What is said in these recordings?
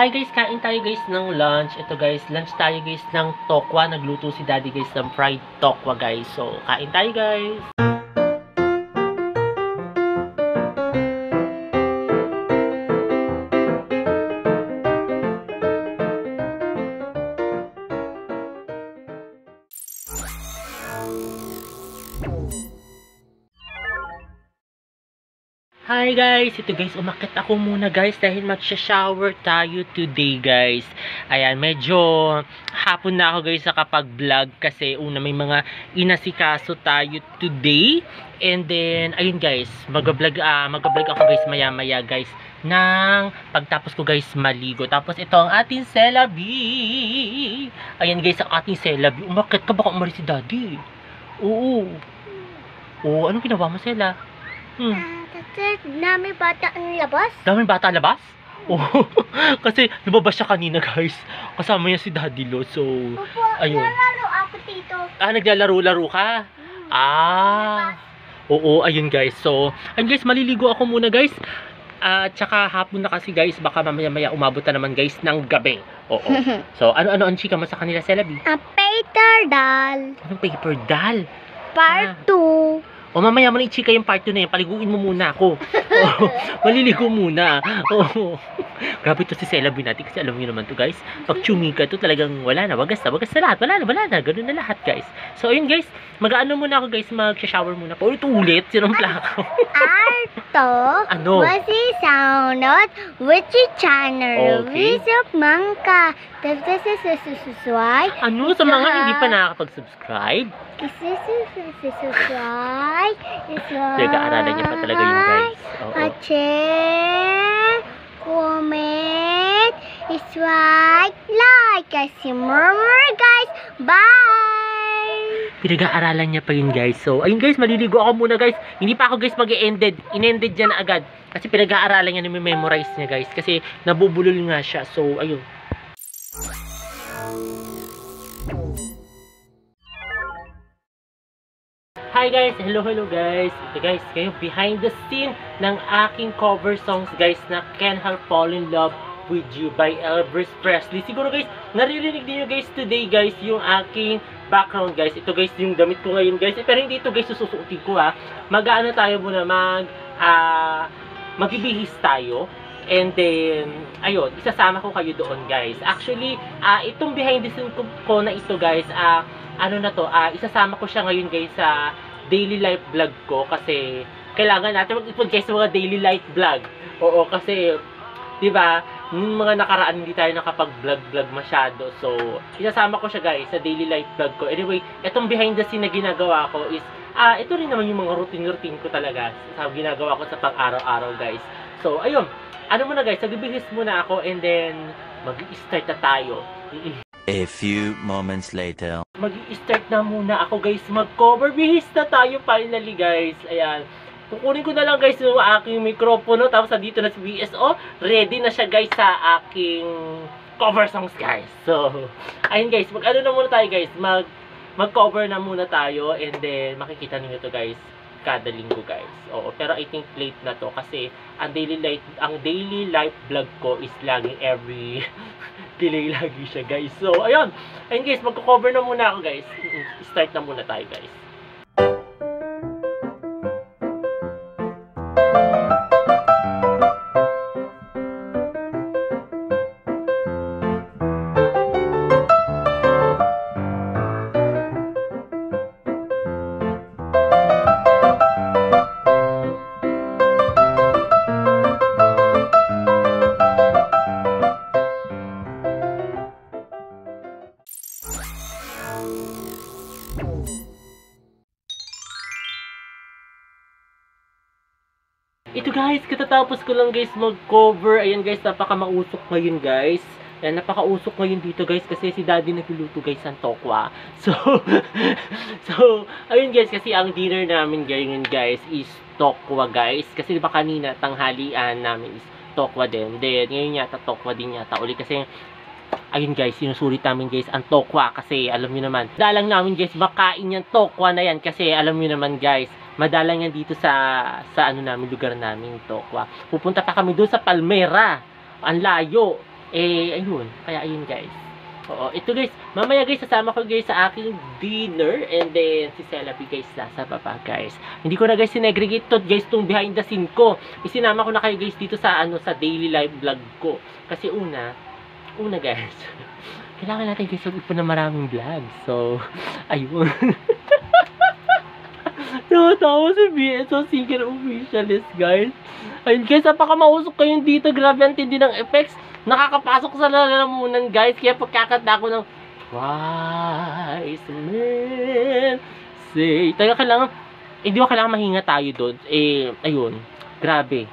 Hi guys, kain tayo guys ng lunch. Ito guys, lunch tayo guys ng tokwa. Nagluto si daddy guys ng fried tokwa guys. So, kain tayo guys. Hi guys! Ito guys, umakit ako muna guys dahil magsha-shower tayo today guys. Ayan, medyo hapon na ako guys sa kapag-vlog kasi una may mga inasikaso tayo today. And then, ayun guys, mag-vlog ako guys maya-maya guys ng pagtapos ko guys maligo. Tapos ito ang ating celebi. Ayan guys, ang ating celebi. Umakit ka, baka umalis si daddy. Oo. Oo, anong ginawa mo, Sela? Daming bata ang labas. Daming bata labas? Oh, kasi lumabas siya kanina guys. Kasama niya si Daddy Lo. So, Opo, ayun. nalaro ako dito. Naglalaro-laro ka? Oo, ayun guys. So, ayun guys, maliligo ako muna guys. At saka hapon na kasi guys, baka mamaya-maya umabot na naman guys ng gabi. Oo. So, ano ang chika mo sa kanila, Celebi? Paper doll. Anong paper doll? Part 2. O mamaya mo na i-chika yung part 2 na yan. Paliguin mo muna ako. Maliligo muna. Grabe to si Celebi natin. Kasi alam niyo naman to guys. Pag chumika to talagang wala na. Wagas na lahat. Wala na. Ganun na lahat guys. So ayun guys. Mag-ano muna ako guys. Mag-shower muna. Paulit-ulit. Sinumpla ako. Arto. Ano? Wasi soundot. Which channel? Okay. Wisop mangka. Subscribe. Ano sa mga hindi pa nakakapag-subscribe? Subscribe. Pinag-aaralan niya pa talaga yung guys. Oo. Share, comment, swipe, like. Kasi more guys. Bye! Pinag-aaralan niya pa yun guys. So, ayun guys, maliligo ako muna guys. Hindi pa ako guys mag-ended. In-ended niya na agad. Kasi pinag-aaralan niya na memorize niya guys. Kasi nabubulol nga siya. So, ayun. Hi guys! Hello guys! Ito guys, kayo behind the scene ng aking cover songs guys na Can't Help Fall in Love with You by Elvis Presley. Siguro guys, naririnig niyo guys today guys yung aking background guys. Ito guys yung damit ko ngayon guys. Pero hindi ito guys sususutin ko ha. Mag-ano tayo muna, magbibihis tayo. And then, ayun, isasama ko kayo doon guys. Actually, itong behind the scene ko na ito guys, isasama ko siya ngayon guys sa daily life vlog ko kasi kailangan natin mag-ipon guys sa mga daily life vlog. Oo, kasi 'di ba, nung mga nakaraan hindi tayo nakapag-vlog masyado. So, isasama ko siya guys sa daily life vlog ko. Anyway, itong behind the scene na ginagawa ko is ito rin naman yung mga routine ko talaga sa ginagawa ko sa pang-araw-araw guys. So, ayun. Ano muna guys, nagbibihis muna ako and then mag-i-start na tayo. A few moments later. Mag-i-start na muna ako guys, mag-cover. Bihis na tayo finally guys. Ayan. Kukunin ko na lang guys yung aking mikropono. Tapos dito na si BSO. Ready na siya guys sa aking cover songs guys. So, ayun guys, mag-ano na muna tayo guys. Mag-cover na muna tayo and then makikita niyo to guys kada linggo guys. Oo, pero I think late na to kasi ang daily life vlog ko is laging every delay lagi siya guys. So, ayun guys, magko-cover na muna ako guys. Start na muna tayo guys. Ito guys, katatapos ko lang guys mag-cover. Ayan guys, napaka-mausok ngayon guys. Ayan, napaka-usok ngayon dito guys kasi si daddy nagluluto guys ng tokwa. So, ayun guys, kasi ang dinner namin ngayon guys is tokwa guys. Kasi diba kanina tanghalian namin is tokwa din. Then, ngayon yata tokwa din yata uli kasi ayun guys, sinusulit namin guys ang tokwa kasi alam niyo naman, dalang namin guys makain yung tokwa na yan kasi alam niyo naman guys, madalang yan dito sa ano namin, lugar namin tokwa. Pupunta pa kami doon sa Palmera. Ang layo. Ayun. Kaya ayun guys. Oo, ito guys, mamaya guys, sasama ko guys sa aking dinner and then si Celabi guys sa baba guys. Hindi ko na guys sinegregate to guys tong behind the scene ko. Isinama ko na kayo guys dito sa sa daily life vlog ko. Kasi una guys, kailangan natin guys mag-ipon na maraming vlog. So, ayun. Tawa si BSO Singer Officialist guys. Ayun guys, napaka mausok kayo dito. Grabe ang tindi ng effects. Nakakapasok sa lalamunan guys. Kaya pagkakanta ko ng wise men say, talaga kailangan, hindi ko kailangan mahinga tayo doon. Ayun, grabe.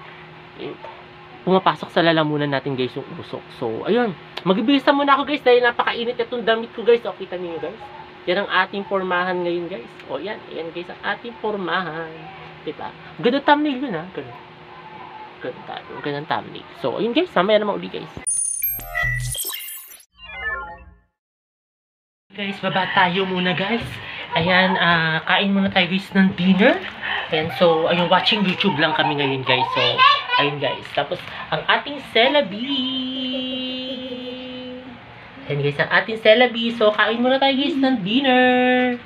Pumapasok sa lalamunan natin guys yung usok. So, ayun, magbibisa muna ako guys dahil napakainit itong damit ko guys. O, kita niyo guys. Yan ang ating pormahan ngayon guys. O, yan guys ang ating pormahan. Diba? Ganda thumbnail yun ha. Ganun thumbnail. So, ayun guys, mamaya naman uli guys. Guys, baba tayo muna guys. Ayan, kain muna tayo guys ng dinner. And so, ayun, watching YouTube lang kami ngayon guys. So, ayun guys. Tapos, ang ating Celabi. Ayan guys, ang ating Celabi. So, kain muna tayo guys ng dinner.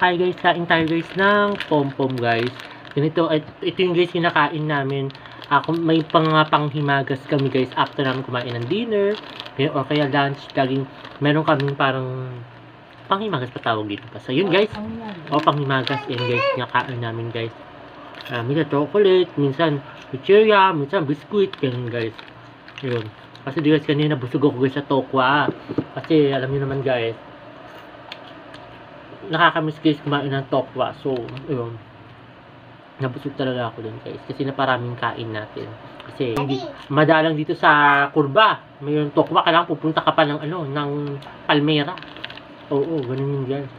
Hi guys, kain tayo guys ng pom-pom guys. Ganito, ito yung guys kinakain namin. May panghimagas kami guys after namin kumain ng dinner. O kaya lunch, laging meron kaming parang panghimagas pa tawag dito pa. So yun guys, panghimagas yan guys, kinakain namin guys. Minsan chocolate, minsan kutsirya, minsan biskuit, ganun guys. Yun. Kasi di guys kanina busog ako guys sa tokwa. Kasi alam niyo naman guys, nakakamiss guys kumain ng tokwa. So, ayun. Nabusog talaga ako dun guys. Kasi naparaming kain natin. Kasi hindi madalang dito sa kurba. Mayroong tokwa. Kailangan pupunta ka pa ng ng Palmera. Oo, ganun yun guys.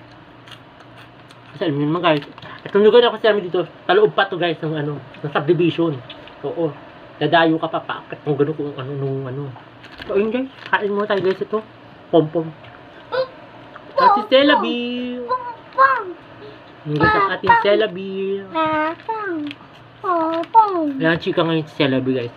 Kasi alam nyo naman guys. Itong lugar na kasi namin dito, taloob pa to guys ng ng subdivision. Oo. Dadayo ka pa paakit kung gano'n kung ano. So, ayun guys. Kain mo tayo guys ito. Pom-pom. At si Celabi. Yung guys ang ating Celabi. Yan, chika ngayon si Celabi guys.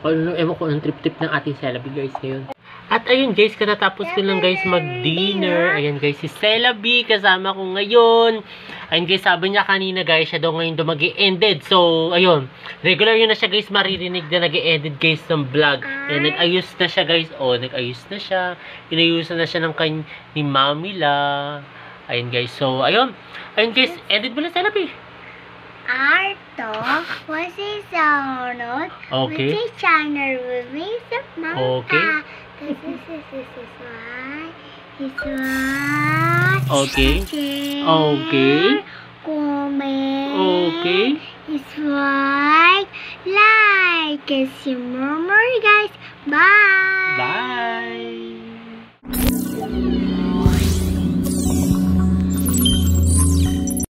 Ewan ko anong trip-trip ng ating Celabi guys ngayon. At ayun guys, katatapos ko lang guys mag-dinner. Ayan guys, si Celabi kasama ko ngayon. Ayun guys, sabi niya kanina guys, siya daw ngayon daw mag-i-ended. So, ayun, regular yun na siya guys, maririnig na nag-i-ended guys ng vlog. Ayan, nag-ayos na siya guys. Nag-ayos na siya. Inayusan na siya ni Mami La. Ayun guys, so, ayun. Ayun guys, edit mo na Celabi. Arto, was is Arnold? Okay. Which is China movies of Manga. Okay. This is why. This one. Okay. Okay. Comment. Okay. It's why. Like. See more guys. Bye. Bye.